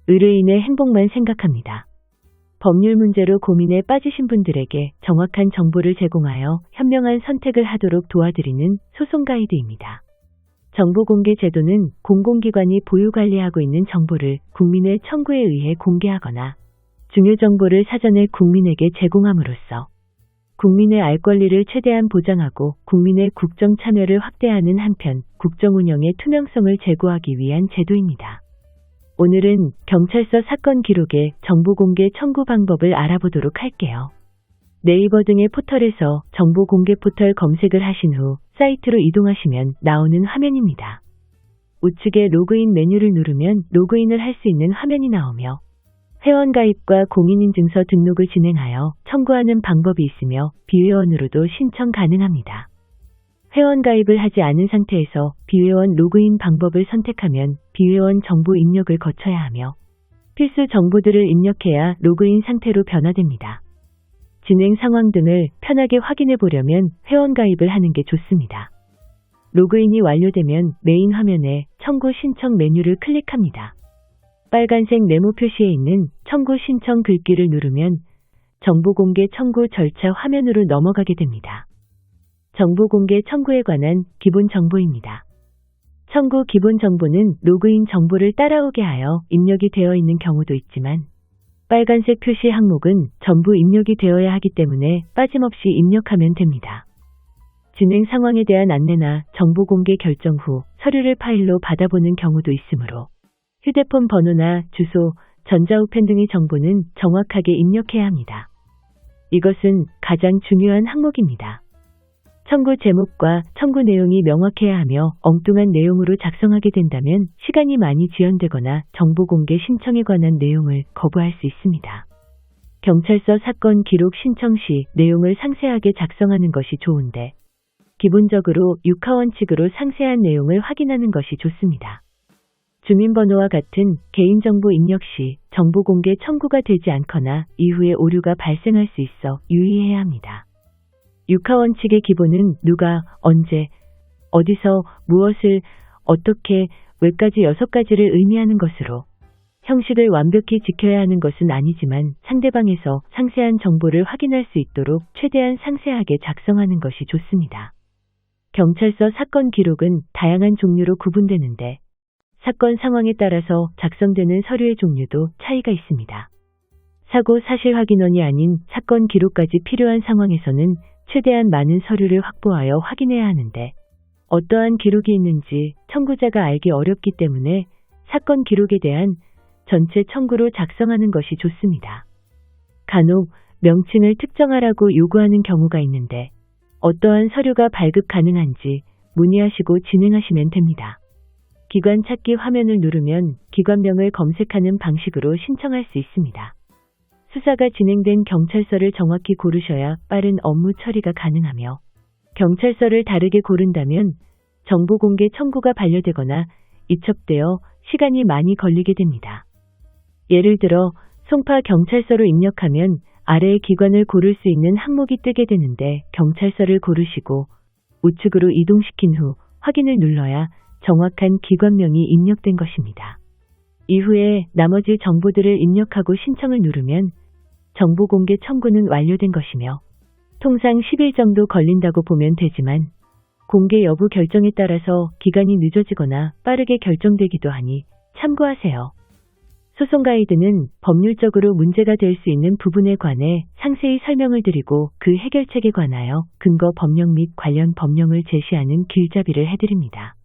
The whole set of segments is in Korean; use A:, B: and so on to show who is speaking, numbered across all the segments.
A: 의뢰인의 행복만 생각합니다. 법률 문제로 고민에 빠지신 분들에게 정확한 정보를 제공하여 현명한 선택을 하도록 도와드리는 소송 가이드입니다. 정보공개 제도는 공공기관이 보유관리하고 있는 정보를 국민의 청구에 의해 공개하거나 중요 정보를 사전에 국민에게 제공함으로써 국민의 알 권리를 최대한 보장하고 국민의 국정 참여를 확대하는 한편 국정 운영의 투명성을 제고하기 위한 제도입니다. 오늘은 경찰서 사건 기록의 정보 공개 청구 방법을 알아보도록 할게요. 네이버 등의 포털에서 정보 공개 포털 검색을 하신 후 사이트로 이동하시면 나오는 화면입니다. 우측에 로그인 메뉴를 누르면 로그인을 할 수 있는 화면이 나오며 회원가입과 공인인증서 등록을 진행하여 청구하는 방법이 있으며 비회원으로도 신청 가능합니다. 회원가입을 하지 않은 상태에서 비회원 로그인 방법을 선택하면 비회원 정보 입력을 거쳐야 하며 필수 정보들을 입력해야 로그인 상태로 변화됩니다. 진행 상황 등을 편하게 확인해 보려면 회원가입을 하는 게 좋습니다. 로그인이 완료되면 메인 화면에 청구 신청 메뉴를 클릭합니다. 빨간색 네모 표시에 있는 청구 신청 글귀를 누르면 정보 공개 청구 절차 화면으로 넘어가게 됩니다. 정보 공개 청구에 관한 기본 정보입니다. 청구 기본 정보는 로그인 정보를 따라오게 하여 입력이 되어 있는 경우도 있지만 빨간색 표시 항목은 전부 입력이 되어야 하기 때문에 빠짐없이 입력하면 됩니다. 진행 상황에 대한 안내나 정보 공개 결정 후 서류를 파일로 받아보는 경우도 있으므로 휴대폰 번호나 주소, 전자우편 등의 정보는 정확하게 입력해야 합니다. 이것은 가장 중요한 항목입니다. 청구 제목과 청구 내용이 명확해야 하며 엉뚱한 내용으로 작성하게 된다면 시간이 많이 지연되거나 정보 공개 신청에 관한 내용을 거부할 수 있습니다. 경찰서 사건 기록 신청 시 내용을 상세하게 작성하는 것이 좋은데 기본적으로 육하원칙으로 상세한 내용을 확인하는 것이 좋습니다. 주민번호와 같은 개인정보 입력 시 정보 공개 청구가 되지 않거나 이후에 오류가 발생할 수 있어 유의해야 합니다. 육하원칙의 기본은 누가, 언제, 어디서, 무엇을, 어떻게, 왜까지 6가지를 의미하는 것으로 형식을 완벽히 지켜야 하는 것은 아니지만 상대방에서 상세한 정보를 확인할 수 있도록 최대한 상세하게 작성하는 것이 좋습니다. 경찰서 사건 기록은 다양한 종류로 구분되는데 사건 상황에 따라서 작성되는 서류의 종류도 차이가 있습니다. 사고 사실 확인원이 아닌 사건 기록까지 필요한 상황에서는 최대한 많은 서류를 확보하여 확인해야 하는데 어떠한 기록이 있는지 청구자가 알기 어렵기 때문에 사건 기록에 대한 전체 청구로 작성하는 것이 좋습니다. 간혹 명칭을 특정하라고 요구하는 경우가 있는데 어떠한 서류가 발급 가능한지 문의하시고 진행하시면 됩니다. 기관 찾기 화면을 누르면 기관명을 검색하는 방식으로 신청할 수 있습니다. 수사가 진행된 경찰서를 정확히 고르셔야 빠른 업무 처리가 가능하며 경찰서를 다르게 고른다면 정보 공개 청구가 반려되거나 이첩되어 시간이 많이 걸리게 됩니다. 예를 들어 송파 경찰서로 입력하면 아래의 기관을 고를 수 있는 항목이 뜨게 되는데 경찰서를 고르시고 우측으로 이동시킨 후 확인을 눌러야 정확한 기관명이 입력된 것입니다. 이후에 나머지 정보들을 입력하고 신청을 누르면 정보 공개 청구는 완료된 것이며 통상 10일 정도 걸린다고 보면 되지만 공개 여부 결정에 따라서 기간이 늦어지거나 빠르게 결정되기도 하니 참고하세요. 소송 가이드는 법률적으로 문제가 될 수 있는 부분에 관해 상세히 설명을 드리고 그 해결책에 관하여 근거 법령 및 관련 법령을 제시하는 길잡이를 해드립니다.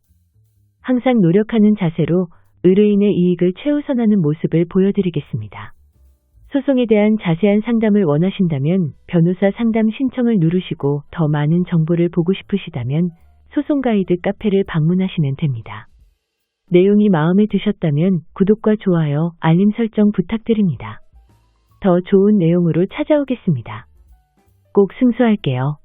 A: 항상 노력하는 자세로 의뢰인의 이익을 최우선하는 모습을 보여드리겠습니다. 소송에 대한 자세한 상담을 원하신다면 변호사 상담 신청을 누르시고 더 많은 정보를 보고 싶으시다면 소송 가이드 카페를 방문하시면 됩니다. 내용이 마음에 드셨다면 구독과 좋아요, 알림 설정 부탁드립니다. 더 좋은 내용으로 찾아오겠습니다. 꼭 승소할게요.